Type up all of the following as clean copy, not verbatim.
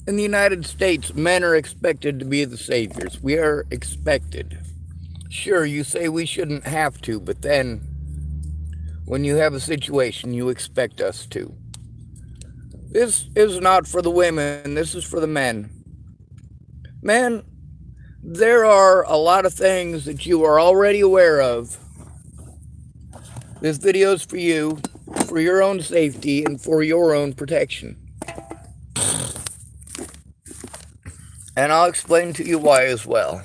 In the United States, men are expected to be the saviors. We are expected. Sure, you say we shouldn't have to, but then when you have a situation, you expect us to. This is not for the women, this is for the men. Men, there are a lot of things that you are already aware of. This video is for you, for your own safety, and for your own protection. And I'll explain to you why as well.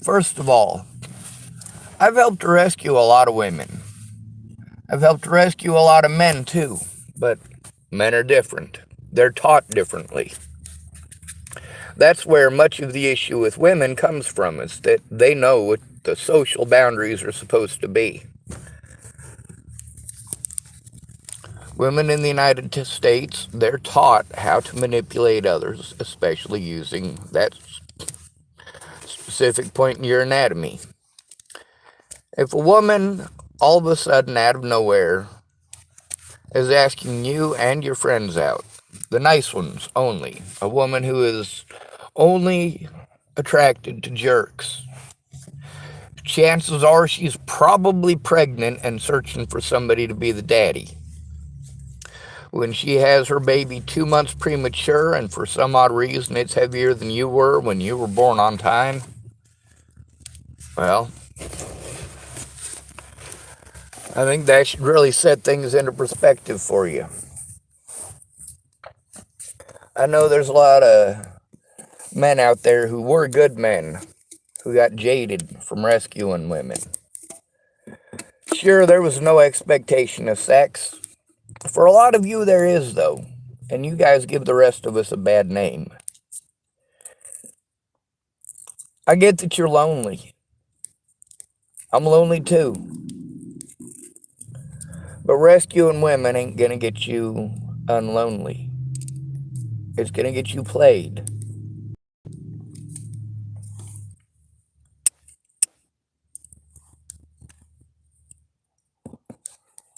First of all, I've helped to rescue a lot of women. I've helped to rescue a lot of men too, but men are different. They're taught differently. That's where much of the issue with women comes from, is that they know what the social boundaries are supposed to be. Women in the United States, they're taught how to manipulate others, especially using that specific point in your anatomy. If a woman all of a sudden out of nowhere is asking you and your friends out, the nice ones only, a woman who is only attracted to jerks, chances are she's probably pregnant and searching for somebody to be the daddy. When she has her baby 2 months premature and for some odd reason it's heavier than you were when you were born on time, well, I think that should really set things into perspective for you. I know there's a lot of men out there who were good men, who got jaded from rescuing women. Sure, there was no expectation of sex. For a lot of you, there is, though, and you guys give the rest of us a bad name. I get that you're lonely. I'm lonely too. But rescuing women ain't gonna get you unlonely. It's gonna get you played.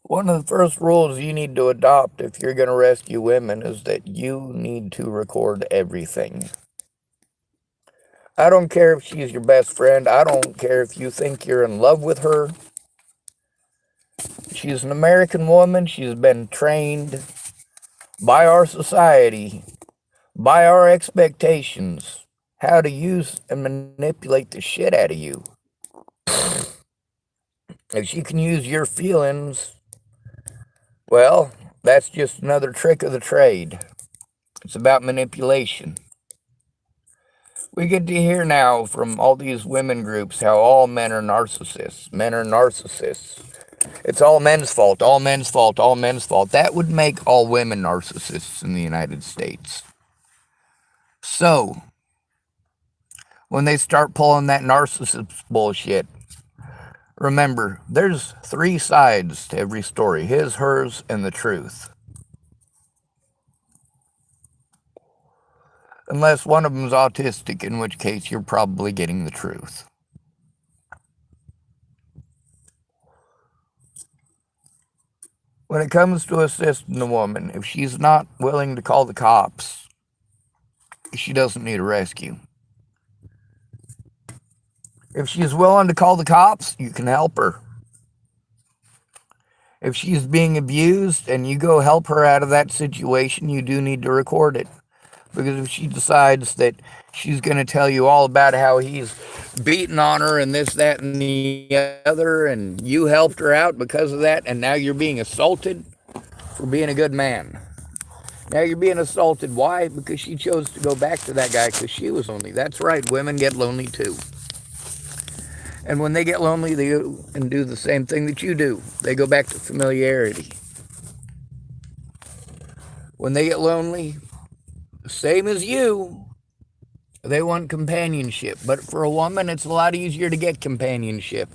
One of the first rules you need to adopt if you're going to rescue women is that you need to record everything. I don't care if she's your best friend. I don't care if you think you're in love with her. She's an American woman. She's been trained by our society, by our expectations, how to use and manipulate the shit out of you. If she can use your feelings, well, that's just another trick of the trade. It's about manipulation. We get to hear now from all these women groups how all men are narcissists. Men are narcissists. It's all men's fault, all men's fault, all men's fault. That would make all women narcissists in the United States. So, when they start pulling that narcissist bullshit, remember, there's 3 sides to every story: his, hers, and the truth. Unless one of them's autistic, in which case you're probably getting the truth. When it comes to assisting a woman, if she's not willing to call the cops, she doesn't need a rescue. If she's willing to call the cops, you can help her. If she's being abused and you go help her out of that situation, you do need to record it. Because if she decides that she's going to tell you all about how he's beating on her and this, that, and the other, and you helped her out because of that, and now you're being assaulted for being a good man. Now you're being assaulted. Why? Because she chose to go back to that guy because she was lonely. That's right, women get lonely too. And when they get lonely, they go and do the same thing that you do. They go back to familiarity. When they get lonely, same as you, they want companionship. But for a woman, it's a lot easier to get companionship,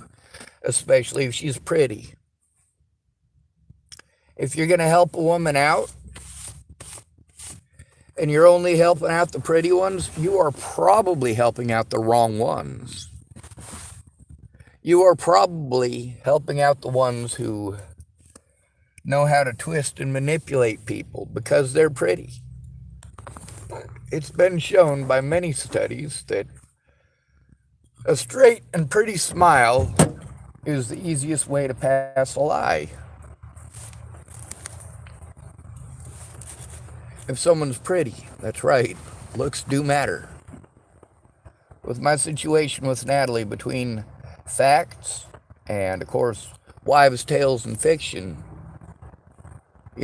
especially if she's pretty. If you're going to help a woman out, and you're only helping out the pretty ones, you are probably helping out the wrong ones. You are probably helping out the ones who know how to twist and manipulate people because they're pretty. It's been shown by many studies that a straight and pretty smile is the easiest way to pass a lie. If someone's pretty, that's right, looks do matter. With my situation with Natalie, between facts and, of course, wives' tales and fiction,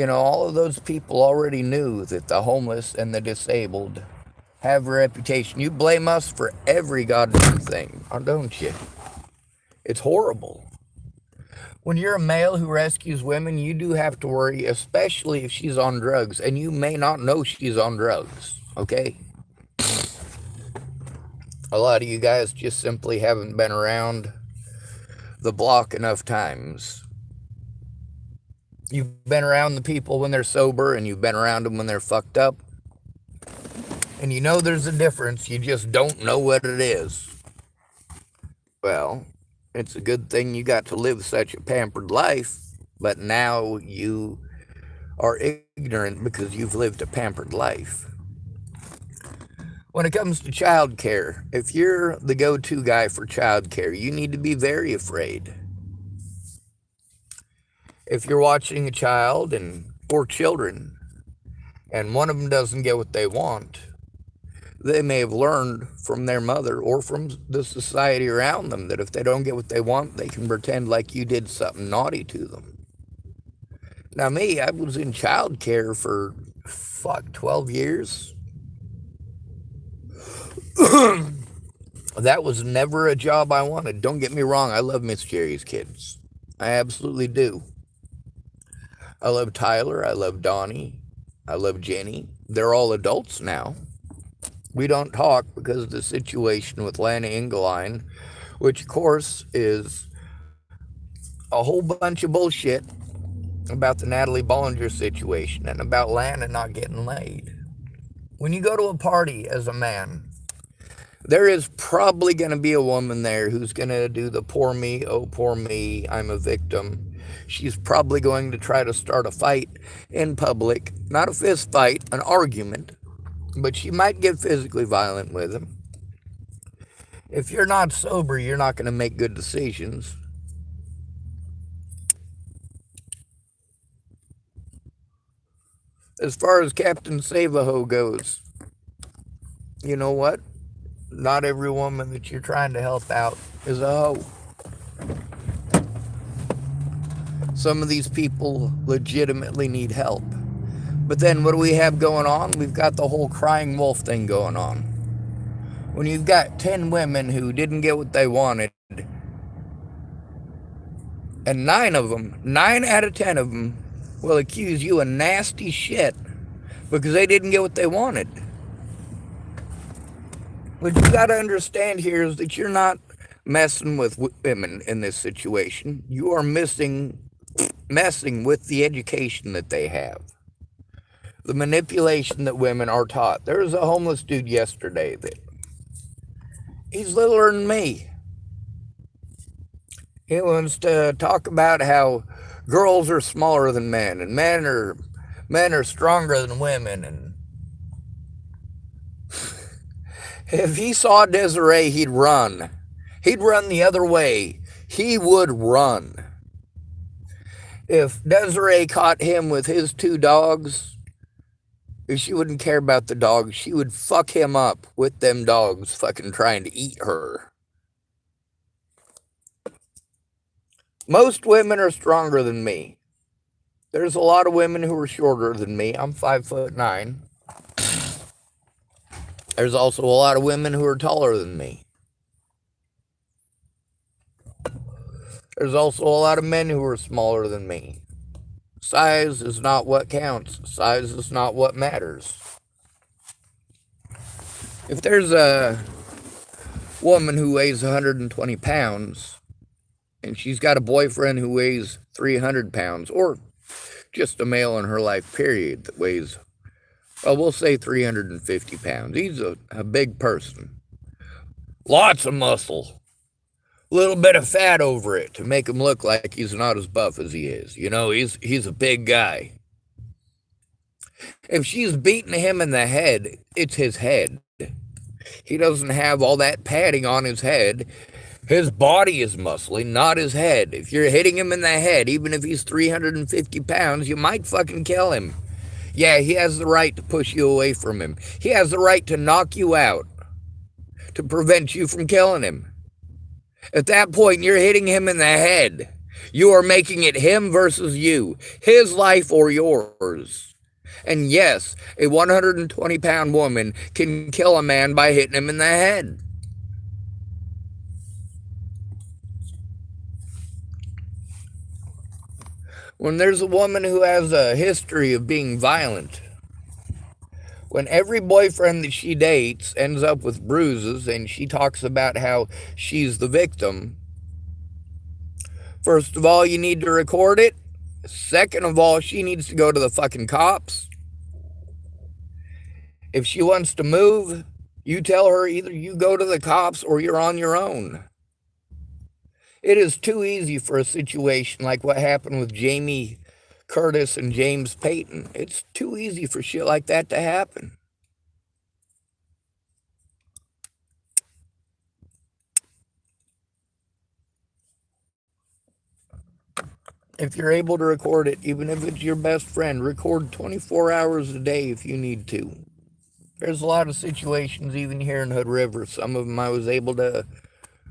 all of those people already knew that the homeless and the disabled have a reputation. You blame us for every goddamn thing, don't you? It's horrible. When you're a male who rescues women, you do have to worry, especially if she's on drugs, and you may not know she's on drugs, okay? A lot of you guys just simply haven't been around the block enough times. You've been around the people when they're sober, and you've been around them when they're fucked up. And you know there's a difference, you just don't know what it is. Well, it's a good thing you got to live such a pampered life, but now you are ignorant because you've lived a pampered life. When it comes to child care, if you're the go-to guy for child care, you need to be very afraid. If you're watching a child or children, and one of them doesn't get what they want, they may have learned from their mother or from the society around them that if they don't get what they want, they can pretend like you did something naughty to them. Now me, I was in child care for, 12 years. That was never a job I wanted. Don't get me wrong, I love Miss Jerry's kids. I absolutely do. I love Tyler, I love Donnie, I love Jenny. They're all adults now. We don't talk because of the situation with Lana Engeline, which of course is a whole bunch of bullshit about the Natalie Bollinger situation and about Lana not getting laid. When you go to a party as a man, there is probably going to be a woman there who's going to do the poor me, oh poor me, I'm a victim. She's probably going to try to start a fight in public, not a fist fight, an argument, but she might get physically violent with him. If you're not sober, you're not going to make good decisions. As far as Captain Save-A-Ho goes, you know what? Not every woman that you're trying to help out is a hoe. Some of these people legitimately need help. But then what do we have going on? We've got the whole crying wolf thing going on. When you've got 10 women who didn't get what they wanted, and 9 out of 10 of them, will accuse you of nasty shit because they didn't get what they wanted. What you got to understand here is that you're not messing with women in this situation. You are messing with the education that they have. The manipulation that women are taught. There was a homeless dude yesterday that he's littler than me. He wants to talk about how girls are smaller than men and men are stronger than women. And if he saw Desiree, he'd run. He'd run the other way. He would run. If Desiree caught him with his 2 dogs, she wouldn't care about the dogs. She would fuck him up with them dogs fucking trying to eat her. Most women are stronger than me. There's a lot of women who are shorter than me. I'm 5'9". There's also a lot of women who are taller than me. There's also a lot of men who are smaller than me. Size is not what counts. Size is not what matters. If there's a woman who weighs 120 pounds and she's got a boyfriend who weighs 300 pounds, or just a male in her life, period, that weighs, well, we'll say 350 pounds. He's a big person. Lots of muscle. A little bit of fat over it to make him look like he's not as buff as he is. You know, he's a big guy. If she's beating him in the head, it's his head. He doesn't have all that padding on his head. His body is muscly, not his head. If you're hitting him in the head, even if he's 350 pounds, you might fucking kill him. Yeah, he has the right to push you away from him. He has the right to knock you out to prevent you from killing him. At that point, you're hitting him in the head. You are making it him versus you, his life or yours. And yes, a 120-pound woman can kill a man by hitting him in the head. When there's a woman who has a history of being violent, when every boyfriend that she dates ends up with bruises and she talks about how she's the victim, first of all, you need to record it. Second of all, she needs to go to the fucking cops. If she wants to move, you tell her either you go to the cops or you're on your own. It is too easy for a situation like what happened with Jamie Curtis and James Payton. It's too easy for shit like that to happen. If you're able to record it, even if it's your best friend, record 24 hours a day if you need to. There's a lot of situations, even here in Hood River. Some of them I was able to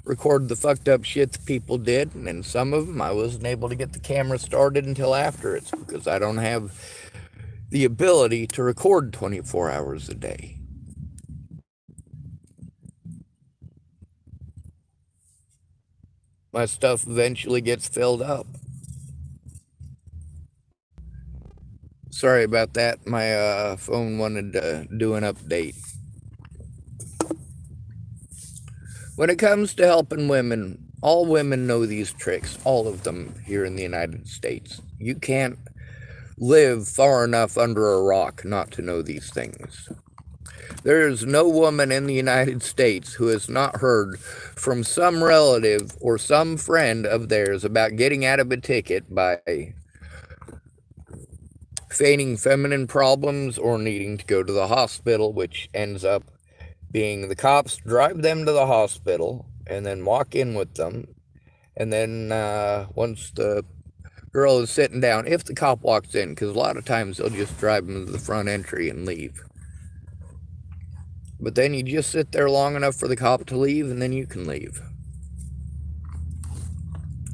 record the fucked up shit that people did, and some of them I wasn't able to get the camera started until after. It's because I don't have the ability to record 24 hours a day. My stuff eventually gets filled up. Sorry about that. My phone wanted to do an update. When it comes to helping women, all women know these tricks, all of them here in the United States. You can't live far enough under a rock not to know these things. There is no woman in the United States who has not heard from some relative or some friend of theirs about getting out of a ticket by feigning feminine problems or needing to go to the hospital, which ends up being the cops drive them to the hospital and then walk in with them. And then once the girl is sitting down, if the cop walks in, because a lot of times they'll just drive them to the front entry and leave. But then you just sit there long enough for the cop to leave, and then you can leave.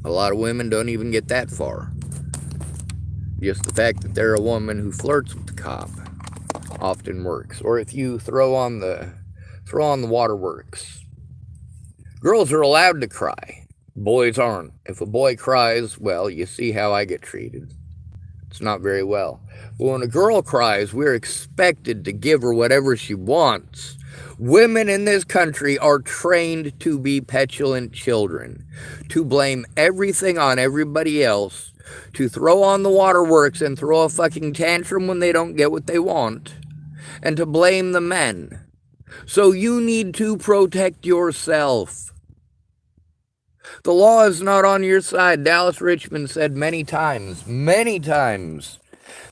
A lot of women don't even get that far. Just the fact that they're a woman who flirts with the cop often works. Or if you throw on the waterworks. Girls are allowed to cry. Boys aren't. If a boy cries, well, you see how I get treated. It's not very well. But when a girl cries, we're expected to give her whatever she wants. Women in this country are trained to be petulant children, to blame everything on everybody else, to throw on the waterworks and throw a fucking tantrum when they don't get what they want, and to blame the men. So you need to protect yourself. The law is not on your side. Dallas Richmond said many times,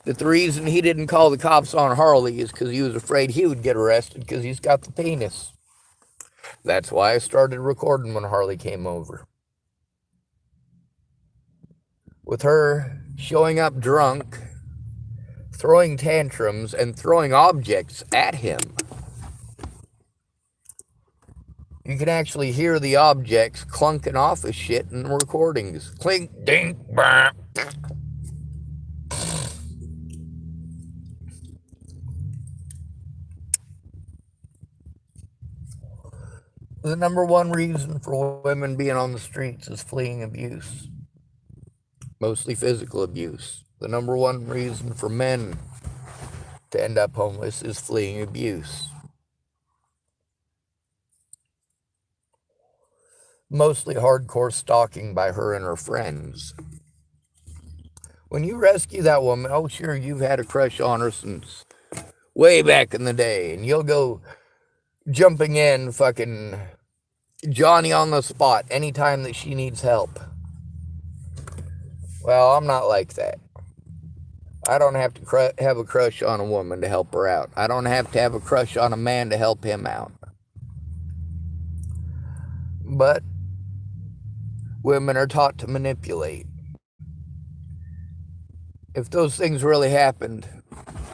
that the reason he didn't call the cops on Harley is because he was afraid he would get arrested because he's got the penis. That's why I started recording when Harley came over. With her showing up drunk, throwing tantrums, and throwing objects at him. You can actually hear the objects clunking off of shit in the recordings. Clink, dink, bam. The number one reason for women being on the streets is fleeing abuse. Mostly physical abuse. The number one reason for men to end up homeless is fleeing abuse. Mostly hardcore stalking by her and her friends. When you rescue that woman, oh sure, you've had a crush on her since way back in the day, and you'll go jumping in fucking Johnny on the spot anytime that she needs help. Well, I'm not like that. I don't have to have a crush on a woman to help her out. I don't have to have a crush on a man to help him out. But women are taught to manipulate. If those things really happened,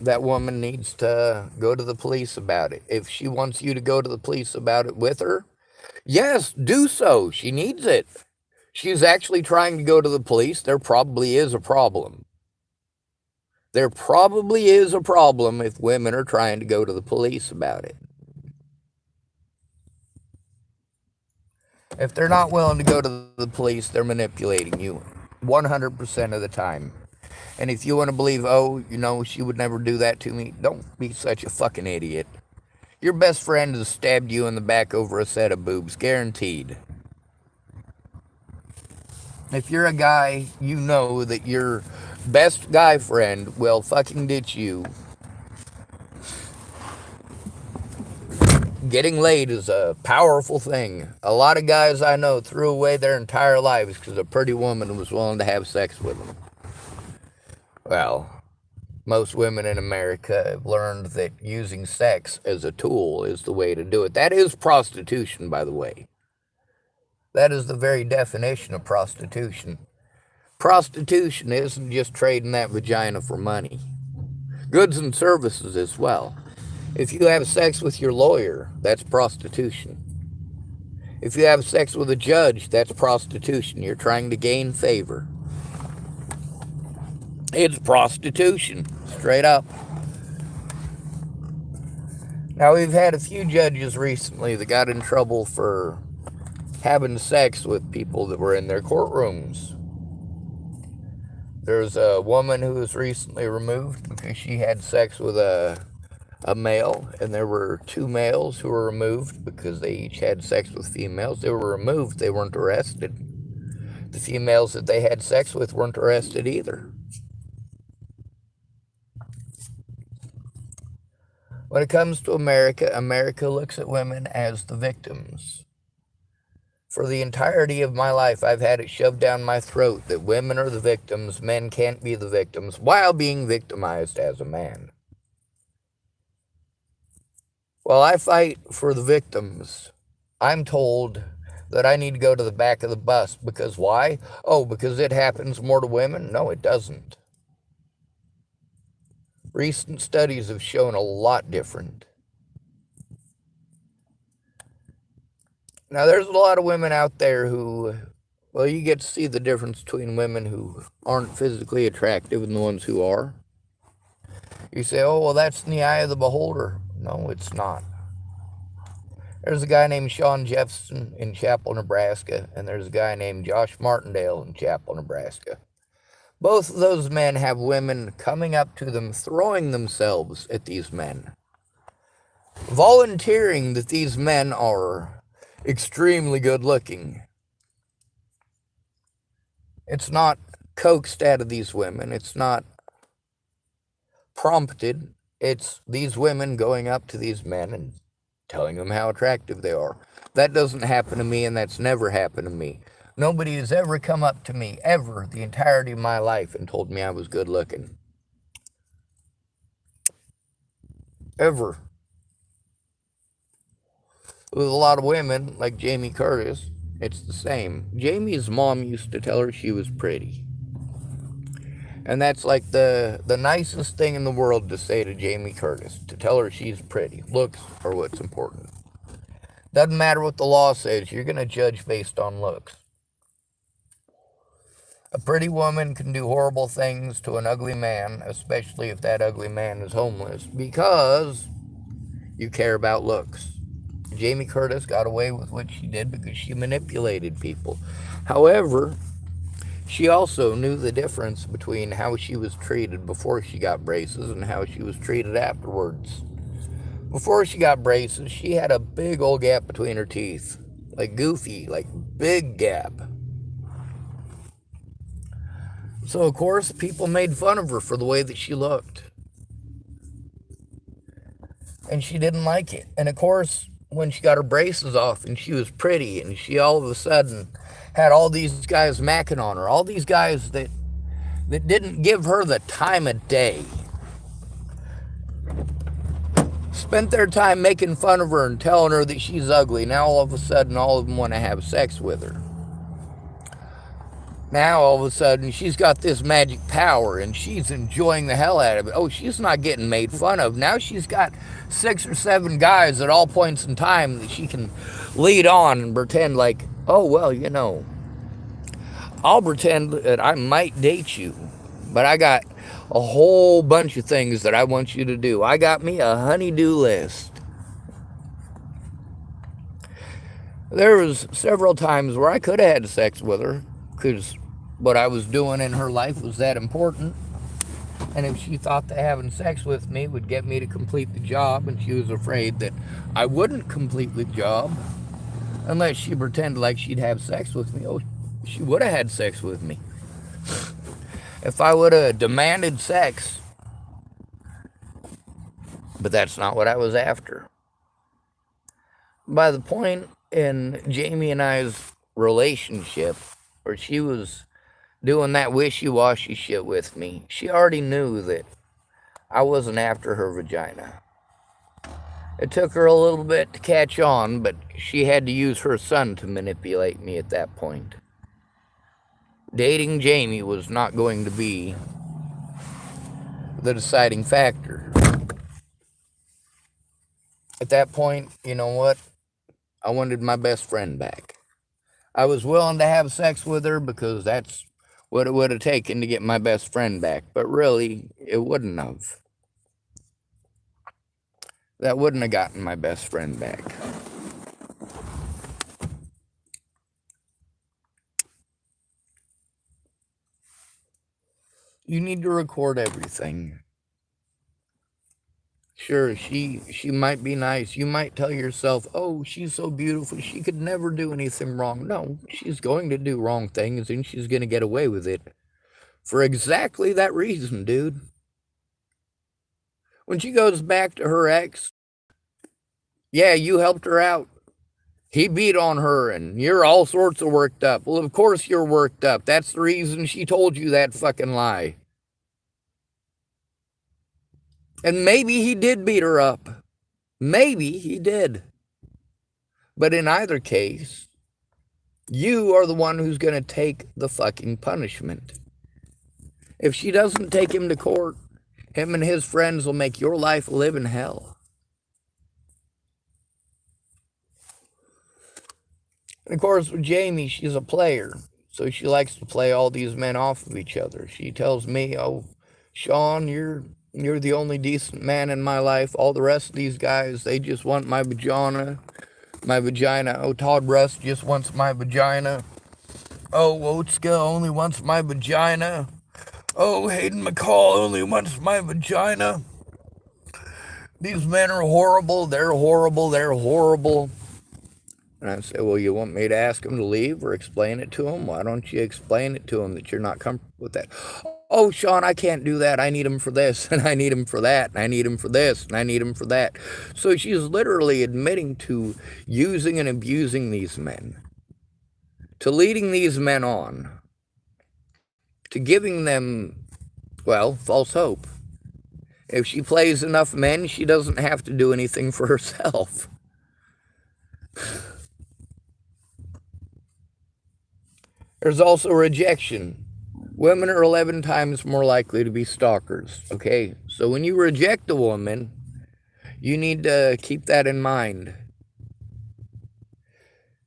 that woman needs to go to the police about it. If she wants you to go to the police about it with her, yes, do so. She needs it. She's actually trying to go to the police. There probably is a problem. There probably is a problem if women are trying to go to the police about it. If they're not willing to go to the police, they're manipulating you 100% of the time. And if you want to believe, oh, she would never do that to me, don't be such a fucking idiot. Your best friend has stabbed you in the back over a set of boobs, guaranteed. If you're a guy, you know that your best guy friend will fucking ditch you. Getting laid is a powerful thing. A lot of guys I know threw away their entire lives because a pretty woman was willing to have sex with them. Well, most women in America have learned that using sex as a tool is the way to do it. That is prostitution, by the way. That is the very definition of prostitution. Prostitution isn't just trading that vagina for money. Goods and services as well. If you have sex with your lawyer, that's prostitution. If you have sex with a judge, that's prostitution. You're trying to gain favor. It's prostitution, straight up. Now, we've had a few judges recently that got in trouble for having sex with people that were in their courtrooms. There's a woman who was recently removed because she had sex with a male, and there were 2 males who were removed because they each had sex with females. They were removed, they weren't arrested. The females that they had sex with weren't arrested either. When it comes to America, America looks at women as the victims. For the entirety of my life, I've had it shoved down my throat that women are the victims, men can't be the victims, while being victimized as a man. While I fight for the victims, I'm told that I need to go to the back of the bus. Because why? Oh, because it happens more to women? No, it doesn't. Recent studies have shown a lot different. Now, there's a lot of women out there who, well, you get to see the difference between women who aren't physically attractive and the ones who are. You say, oh, well, that's in the eye of the beholder. No, it's not. There's a guy named Sean Jefferson in Chapel, Nebraska, and there's a guy named Josh Martindale in Chapel, Nebraska. Both of those men have women coming up to them, throwing themselves at these men, volunteering that these men are extremely good looking. It's not coaxed out of these women. It's not prompted. It's these women going up to these men and telling them how attractive they are. That doesn't happen to me, and that's never happened to me. Nobody has ever come up to me, ever, the entirety of my life, and told me I was good looking. Ever. With a lot of women, like Jamie Curtis, it's the same. Jamie's mom used to tell her she was pretty. And that's like the nicest thing in the world to say to Jamie Curtis, to tell her she's pretty. Looks are what's important. Doesn't matter what the law says, you're going to judge based on looks. A pretty woman can do horrible things to an ugly man, especially if that ugly man is homeless, because you care about looks. Jamie Curtis got away with what she did because she manipulated people. However, she also knew the difference between how she was treated before she got braces and how she was treated afterwards. Before she got braces, she had a big old gap between her teeth. Like Goofy, like big gap. So, of course, people made fun of her for the way that she looked. And she didn't like it. And, of course, when she got her braces off and she was pretty and she all of a sudden had all these guys macking on her, all these guys that that didn't give her the time of day spent their time making fun of her and telling her that she's ugly. Now all of a sudden, all of them want to have sex with her. Now all of a sudden, she's got this magic power and she's enjoying the hell out of it. Oh, she's not getting made fun of. Now she's got 6 or 7 guys at all points in time that she can lead on and pretend like, oh, well, you know, I'll pretend that I might date you, but I got a whole bunch of things that I want you to do. I got me a honey-do list. There was several times where I could have had sex with her because what I was doing in her life was that important. And if she thought that having sex with me would get me to complete the job, and she was afraid that I wouldn't complete the job unless she pretended like she'd have sex with me, oh, she would have had sex with me. If I would have demanded sex. But that's not what I was after. By the point in Jamie and I's relationship where she was doing that wishy-washy shit with me, she already knew that I wasn't after her vagina. It took her a little bit to catch on, but she had to use her son to manipulate me at that point. Dating Jamie was not going to be the deciding factor. At that point, you know what? I wanted my best friend back. I was willing to have sex with her because that's what it would have taken to get my best friend back. But really, it wouldn't have. That wouldn't have gotten my best friend back. You need to record everything. Sure, she might be nice. You might tell yourself, oh, she's so beautiful, she could never do anything wrong. No, she's going to do wrong things, and she's going to get away with it for exactly that reason, dude. When she goes back to her ex, yeah, you helped her out. He beat on her, and you're all sorts of worked up. Well, of course you're worked up. That's the reason she told you that fucking lie. And maybe he did beat her up. Maybe he did. But in either case, you are the one who's going to take the fucking punishment. If she doesn't take him to court, him and his friends will make your life live in hell. And of course, with Jamie, she's a player. So she likes to play all these men off of each other. She tells me, oh, Sean, you're the only decent man in my life. All the rest of these guys, they just want my vagina. My vagina. Oh, Todd Russ just wants my vagina. Oh, Wotska only wants my vagina. Oh, Hayden McCall only wants my vagina. These men are horrible. They're horrible. They're horrible. And I say, well, you want me to ask him to leave or explain it to him? Why don't you explain it to him that you're not comfortable with that? Oh, Sean, I can't do that. I need him for this, and I need him for that, and I need him for this, and I need him for that. So she's literally admitting to using and abusing these men, to leading these men on, to giving them, well, false hope. If she plays enough men, she doesn't have to do anything for herself. There's also rejection. Women are 11 times more likely to be stalkers, okay? So when you reject a woman, you need to keep that in mind.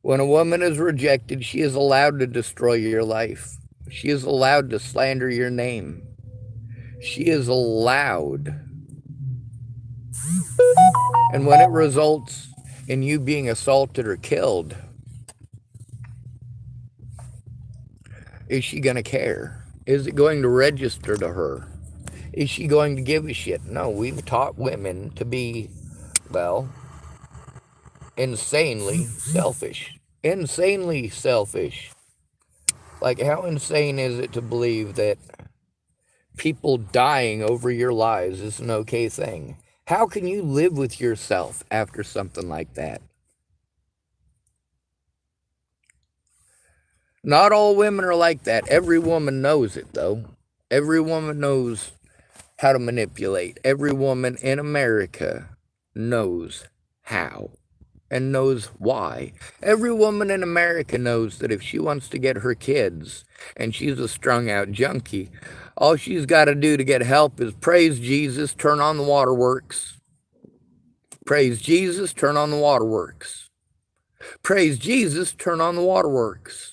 When a woman is rejected, she is allowed to destroy your life. She is allowed to slander your name. She is allowed. And when it results in you being assaulted or killed, is she going to care? Is it going to register to her? Is she going to give a shit? No, we've taught women to be, well, insanely selfish. Insanely selfish. Like, how insane is it to believe that people dying over your lives is an okay thing? How can you live with yourself after something like that? Not all women are like that. Every woman knows it, though. Every woman knows how to manipulate. Every woman in America knows how and knows why. Every woman in America knows that if she wants to get her kids and she's a strung out junkie, all she's got to do to get help is praise Jesus, turn on the waterworks. Praise Jesus, turn on the waterworks. Praise Jesus, turn on the waterworks.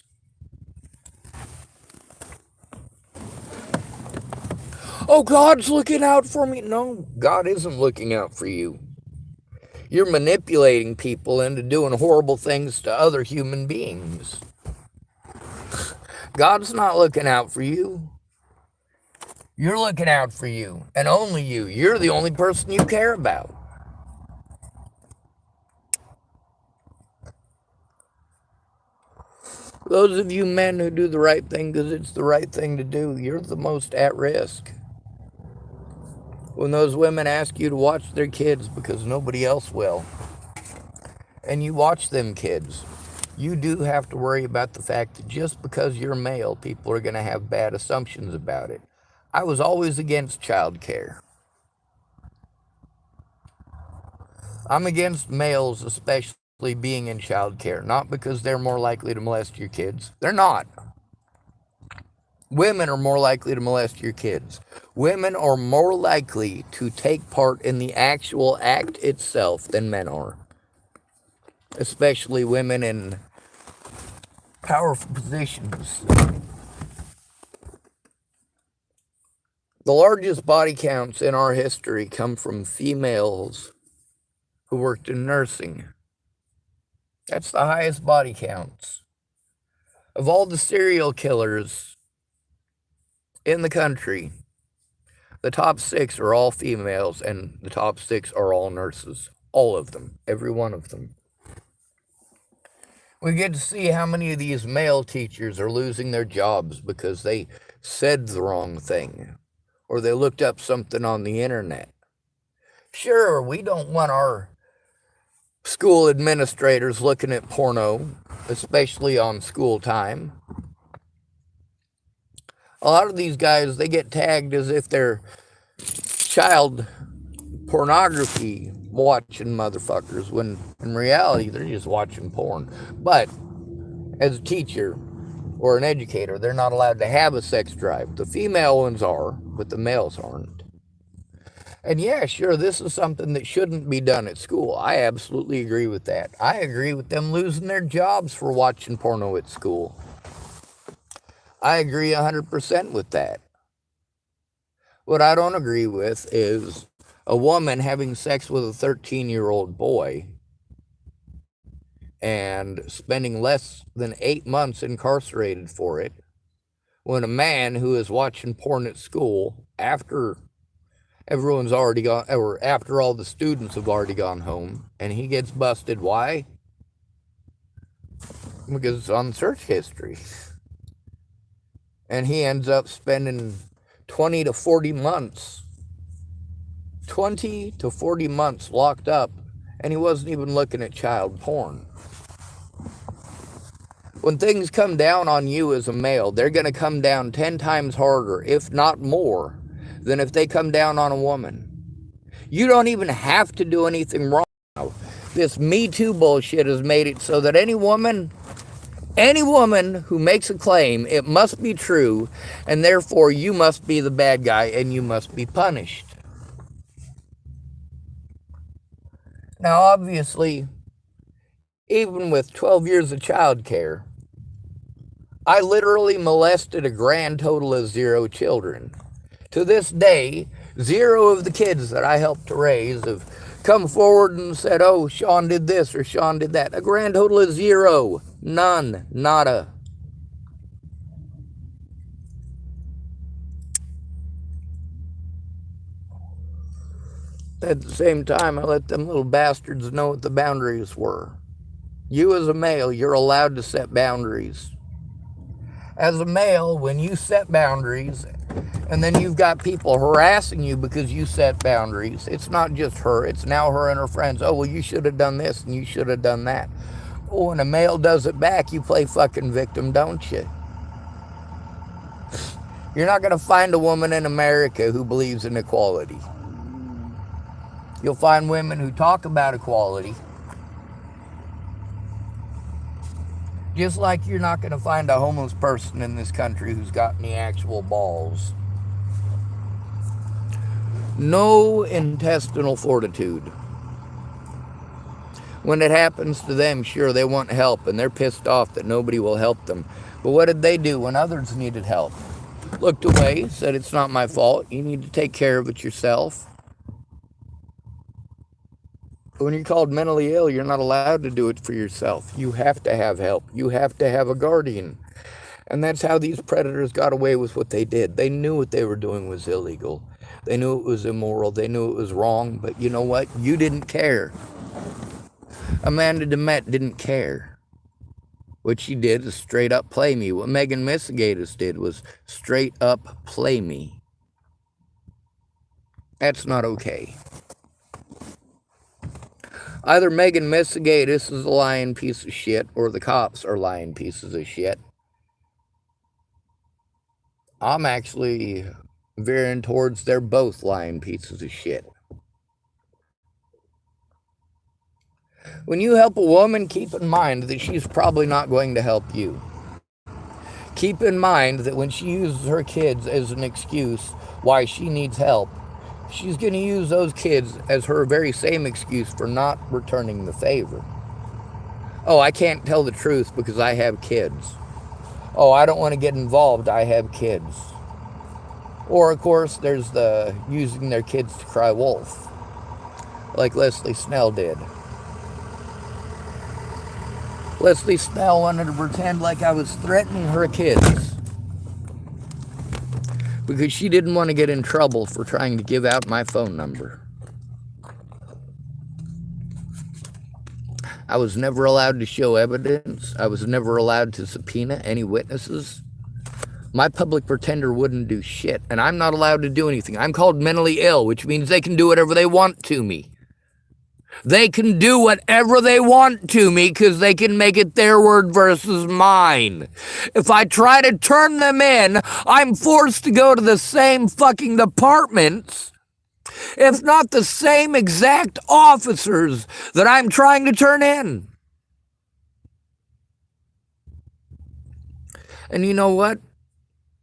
Oh, God's looking out for me. No, God isn't looking out for you. You're manipulating people into doing horrible things to other human beings. God's not looking out for you. You're looking out for you, and only you. You're the only person you care about. Those of you men who do the right thing because it's the right thing to do, you're the most at risk. When those women ask you to watch their kids because nobody else will, and you watch them kids, you do have to worry about the fact that just because you're male, people are going to have bad assumptions about it. I was always against child care. I'm against males especially being in child care, not because they're more likely to molest your kids. They're not. Women are more likely to molest your kids. Women are more likely to take part in the actual act itself than men are. Especially women in powerful positions. The largest body counts in our history come from females who worked in nursing. That's the highest body counts. Of all the serial killers in the country, the top 6 are all females, and the top 6 are all nurses. All of them. Every one of them. We get to see how many of these male teachers are losing their jobs because they said the wrong thing, or they looked up something on the internet. Sure, we don't want our school administrators looking at porno, especially on school time. A lot of these guys, they get tagged as if they're child pornography watching motherfuckers, when in reality they're just watching porn. But as a teacher or an educator, they're not allowed to have a sex drive. The female ones are, but the males aren't. And yeah, sure, this is something that shouldn't be done at school. I absolutely agree with that. I agree with them losing their jobs for watching porno at school. I agree 100% with that. What I don't agree with is a woman having sex with a 13-year-old boy and spending less than 8 months incarcerated for it, when a man who is watching porn at school after everyone's already gone, or after all the students have already gone home, and he gets busted. Why? Because it's on search history. And he ends up spending 20 to 40 months locked up, and he wasn't even looking at child porn. When things come down on you as a male, they're going to come down 10 times harder, if not more, than if they come down on a woman. You don't even have to do anything wrong now. This Me Too bullshit has made it so that any woman who makes a claim, it must be true, and therefore you must be the bad guy and you must be punished. Now, obviously, even with 12 years of child care, I literally molested a grand total of 0 children. To this day, 0 of the kids that I helped to raise have come forward and said, oh, Sean did this or Sean did that. A grand total of 0. None. Nada. At the same time, I let them little bastards know what the boundaries were. You as a male, you're allowed to set boundaries. As a male, when you set boundaries, and then you've got people harassing you because you set boundaries, it's not just her, it's now her and her friends. Oh, well, you should have done this and you should have done that. Well, when a male does it back, you play fucking victim, don't you? You're not going to find a woman in America who believes in equality. You'll find women who talk about equality. Just like you're not going to find a homeless person in this country who's got any actual balls. No intestinal fortitude. When it happens to them, sure, they want help, and they're pissed off that nobody will help them. But what did they do when others needed help? Looked away, said, it's not my fault. You need to take care of it yourself. But when you're called mentally ill, you're not allowed to do it for yourself. You have to have help. You have to have a guardian. And that's how these predators got away with what they did. They knew what they were doing was illegal. They knew it was immoral. They knew it was wrong. But you know what? You didn't care. Amanda DeMette didn't care. What she did is straight up play me. What Megan Misigatis did was straight up play me. That's not okay. Either Megan Misigatis is a lying piece of shit or the cops are lying pieces of shit. I'm actually veering towards they're both lying pieces of shit. When you help a woman, keep in mind that she's probably not going to help you. Keep in mind that when she uses her kids as an excuse why she needs help, she's going to use those kids as her very same excuse for not returning the favor. Oh, I can't tell the truth because I have kids. Oh, I don't want to get involved, I have kids. Or, of course, there's the using their kids to cry wolf, like Leslie Snell did. Leslie Snell wanted to pretend like I was threatening her kids because she didn't want to get in trouble for trying to give out my phone number. I was never allowed to show evidence. I was never allowed to subpoena any witnesses. My public pretender wouldn't do shit, and I'm not allowed to do anything. I'm called mentally ill, which means they can do whatever they want to me. They can do whatever they want to me because they can make it their word versus mine. If I try to turn them in, I'm forced to go to the same fucking departments, if not the same exact officers that I'm trying to turn in. And you know what?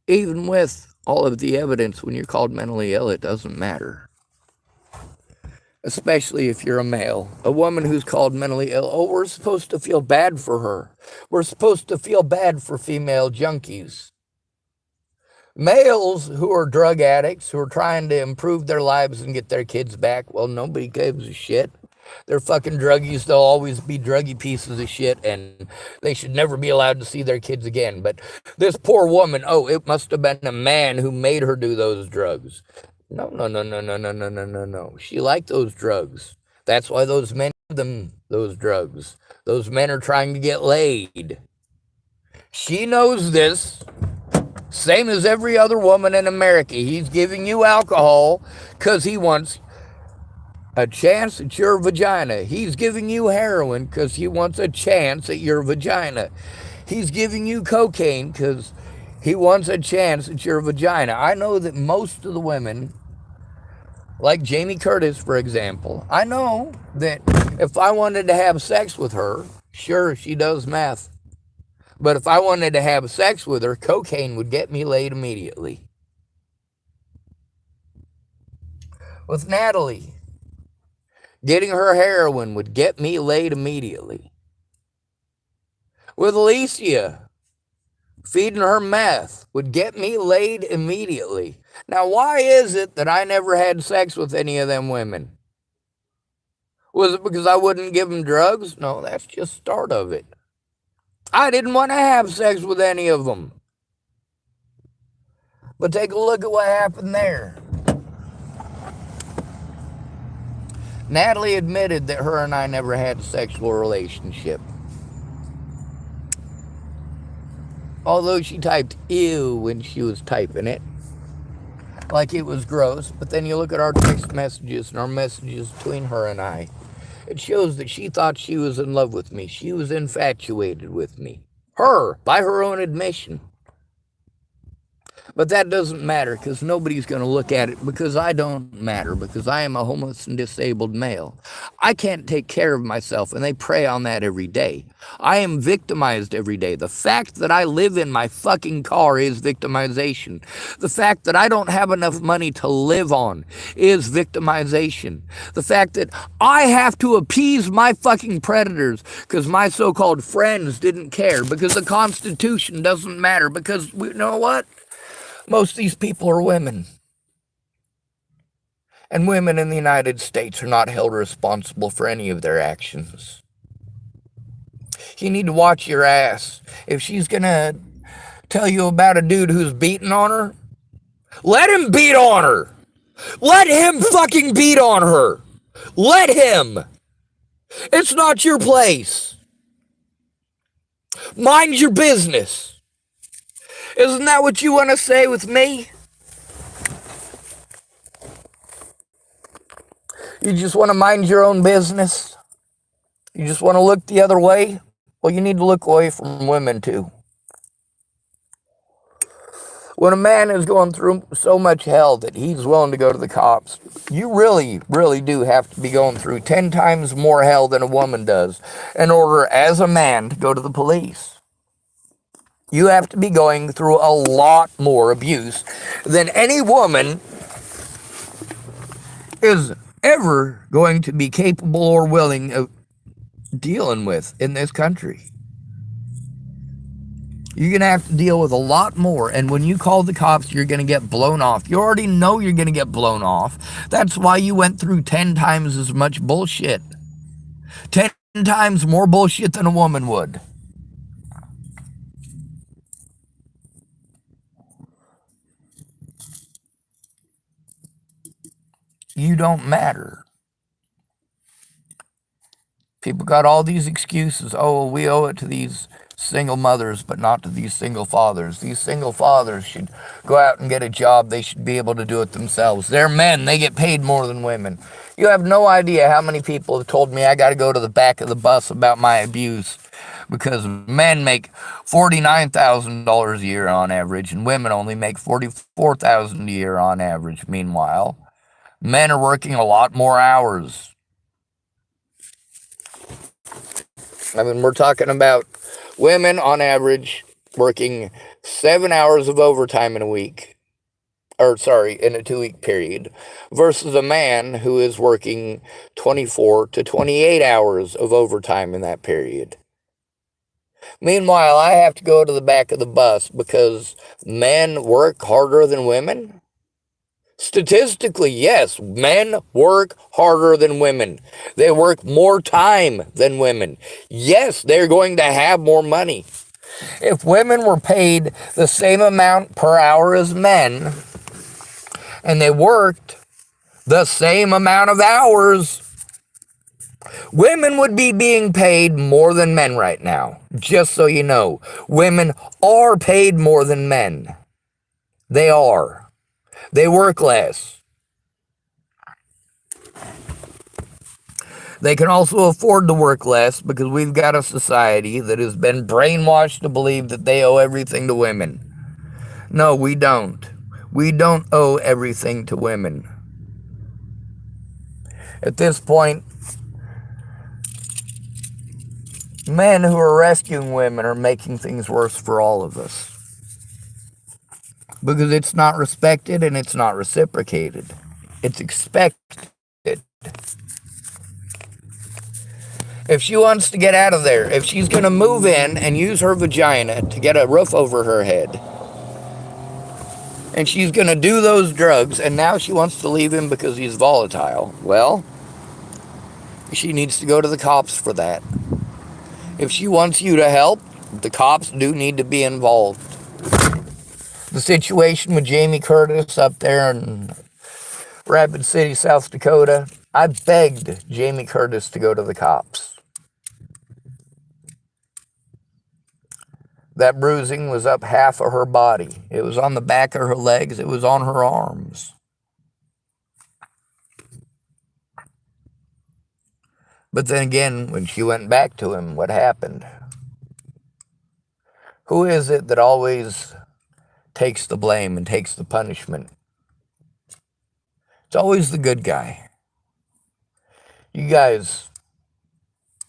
Even with all of the evidence, when you're called mentally ill, it doesn't matter. Especially if you're a male. A woman who's called mentally ill, oh, we're supposed to feel bad for her. We're supposed to feel bad for female junkies. Males who are drug addicts, who are trying to improve their lives and get their kids back, well, nobody gives a shit. They're fucking druggies. They'll always be druggy pieces of shit, and they should never be allowed to see their kids again. But this poor woman, oh, it must have been a man who made her do those drugs. No. She liked those drugs. That's why those men give them those drugs. Those men are trying to get laid. She knows this. Same as every other woman in America. He's giving you alcohol because he wants a chance at your vagina. He's giving you heroin because he wants a chance at your vagina. He's giving you cocaine because he wants a chance at your vagina. I know that most of the women, like Jamie Curtis, for example, I know that if I wanted to have sex with her, sure, she does meth. But if I wanted to have sex with her, cocaine would get me laid immediately. With Natalie, getting her heroin would get me laid immediately. With Alicia, feeding her meth would get me laid immediately. Now, why is it that I never had sex with any of them women? Was it because I wouldn't give them drugs? No, that's just the start of it. I didn't want to have sex with any of them. But take a look at what happened there. Natalie admitted that her and I never had a sexual relationship. Although she typed ew when she was typing it, like it was gross. But then you look at our text messages and our messages between her and I. It shows that she thought she was in love with me. She was infatuated with me. Her, by her own admission. But that doesn't matter because nobody's going to look at it because I don't matter because I am a homeless and disabled male. I can't take care of myself, and they prey on that every day. I am victimized every day. The fact that I live in my fucking car is victimization. The fact that I don't have enough money to live on is victimization. The fact that I have to appease my fucking predators because my so-called friends didn't care, because the Constitution doesn't matter, because you know what? Most of these people are women. And women in the United States are not held responsible for any of their actions. You need to watch your ass. If she's going to tell you about a dude who's beating on her, let him beat on her. Let him fucking beat on her. Let him. It's not your place. Mind your business. Isn't that what you want to say with me? You just want to mind your own business? You just want to look the other way? Well, you need to look away from women too. When a man is going through so much hell that he's willing to go to the cops, you really, really do have to be going through 10 times more hell than a woman does in order, as a man, to go to the police. You have to be going through a lot more abuse than any woman is ever going to be capable or willing of dealing with in this country. You're going to have to deal with a lot more, and when you call the cops, you're going to get blown off. You already know you're going to get blown off. That's why you went through 10 times as much bullshit. 10 times more bullshit than a woman would. You don't matter. People got all these excuses. Oh, we owe it to these single mothers, but not to these single fathers. These single fathers should go out and get a job. They should be able to do it themselves. They're men. They get paid more than women. You have no idea how many people have told me I got to go to the back of the bus about my abuse because men make $49,000 a year on average, and women only make $44,000 a year on average. Meanwhile, men are working a lot more hours. I mean, we're talking about women on average working 7 hours of overtime in a week, in a 2-week period, versus a man who is working 24 to 28 hours of overtime in that period. Meanwhile, I have to go to the back of the bus because men work harder than women. Statistically, yes, men work harder than women. They work more time than women. Yes, they're going to have more money. If women were paid the same amount per hour as men, and they worked the same amount of hours, women would be being paid more than men right now. Just so you know, women are paid more than men. They are. They work less. They can also afford to work less because we've got a society that has been brainwashed to believe that they owe everything to women. No, we don't. We don't owe everything to women. At this point, men who are rescuing women are making things worse for all of us. Because it's not respected and it's not reciprocated. It's expected. If she wants to get out of there, if she's going to move in and use her vagina to get a roof over her head, and she's going to do those drugs, and now she wants to leave him because he's volatile, well, she needs to go to the cops for that. If she wants you to help, the cops do need to be involved. The situation with Jamie Curtis up there in Rapid City, South Dakota, I begged Jamie Curtis to go to the cops. That bruising was up half of her body. It was on the back of her legs. It was on her arms. But then again, when she went back to him, what happened? Who is it that always takes the blame and takes the punishment. It's always the good guy. You guys,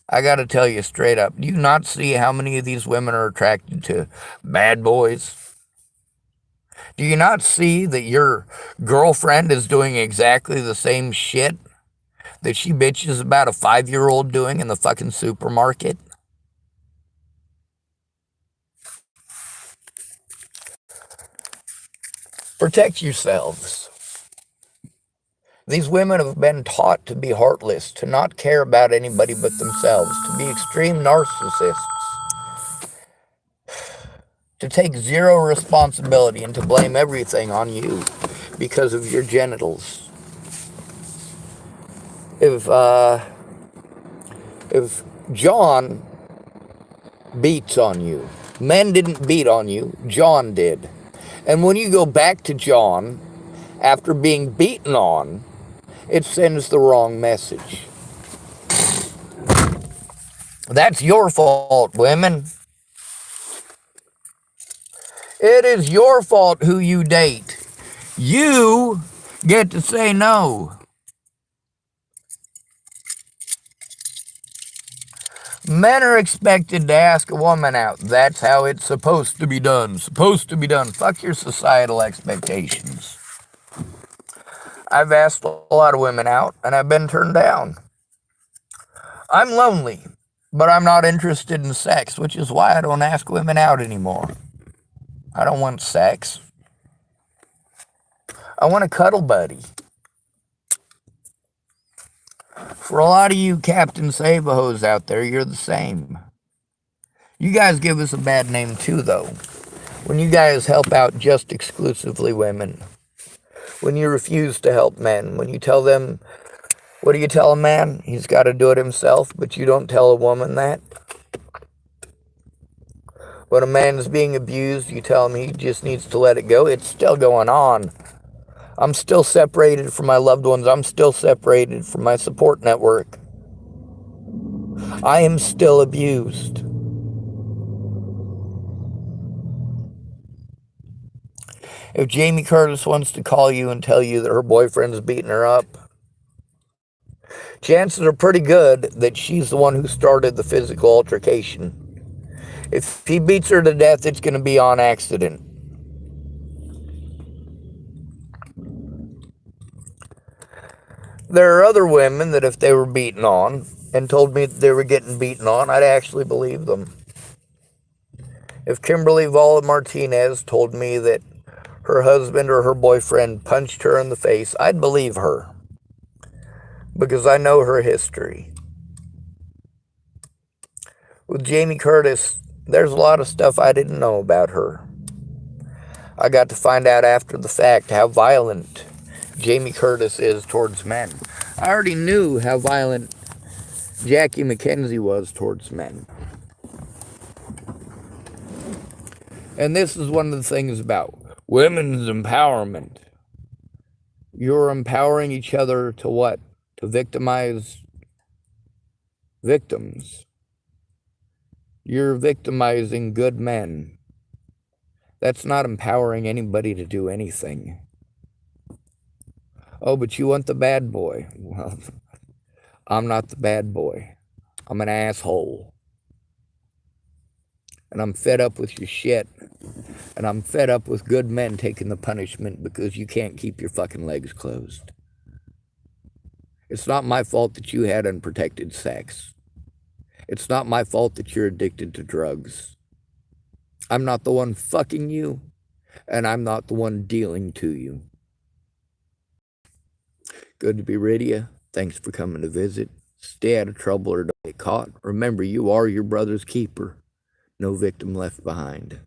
I gotta tell you straight up, do you not see how many of these women are attracted to bad boys? Do you not see that your girlfriend is doing exactly the same shit that she bitches about a 5-year-old doing in the fucking supermarket? Protect yourselves. These women have been taught to be heartless, to not care about anybody but themselves, to be extreme narcissists, to take zero responsibility and to blame everything on you because of your genitals. If John beats on you, men didn't beat on you, John did. And when you go back to John after being beaten on, it sends the wrong message. That's your fault, women. It is your fault who you date. You get to say no. Men are expected to ask a woman out. That's how it's supposed to be done. Supposed to be done. Fuck your societal expectations. I've asked a lot of women out, and I've been turned down. I'm lonely, but I'm not interested in sex, which is why I don't ask women out anymore. I don't want sex. I want a cuddle buddy. For a lot of you Captain Save-A-Hos out there, you're the same. You guys give us a bad name too, though. When you guys help out just exclusively women. When you refuse to help men. When you tell them, what do you tell a man? He's got to do it himself, but you don't tell a woman that. When a man is being abused, you tell him he just needs to let it go. It's still going on. I'm still separated from my loved ones. I'm still separated from my support network. I am still abused. If Jamie Curtis wants to call you and tell you that her boyfriend's beating her up, chances are pretty good that she's the one who started the physical altercation. If he beats her to death, it's going to be on accident. There are other women that if they were beaten on and told me that they were getting beaten on, I'd actually believe them. If Kimberly Vala Martinez told me that her husband or her boyfriend punched her in the face, I'd believe her. Because I know her history. With Jamie Curtis, there's a lot of stuff I didn't know about her. I got to find out after the fact how violent Jamie Curtis is towards men. I already knew how violent Jackie McKenzie was towards men. And this is one of the things about women's empowerment. You're empowering each other to what? To victimize victims. You're victimizing good men. That's not empowering anybody to do anything. Oh, but you want the bad boy. Well, I'm not the bad boy. I'm an asshole. And I'm fed up with your shit. And I'm fed up with good men taking the punishment because you can't keep your fucking legs closed. It's not my fault that you had unprotected sex. It's not my fault that you're addicted to drugs. I'm not the one fucking you, and I'm not the one dealing to you. Good to be rid of you. Thanks for coming to visit. Stay out of trouble or don't get caught. Remember, you are your brother's keeper. No victim left behind.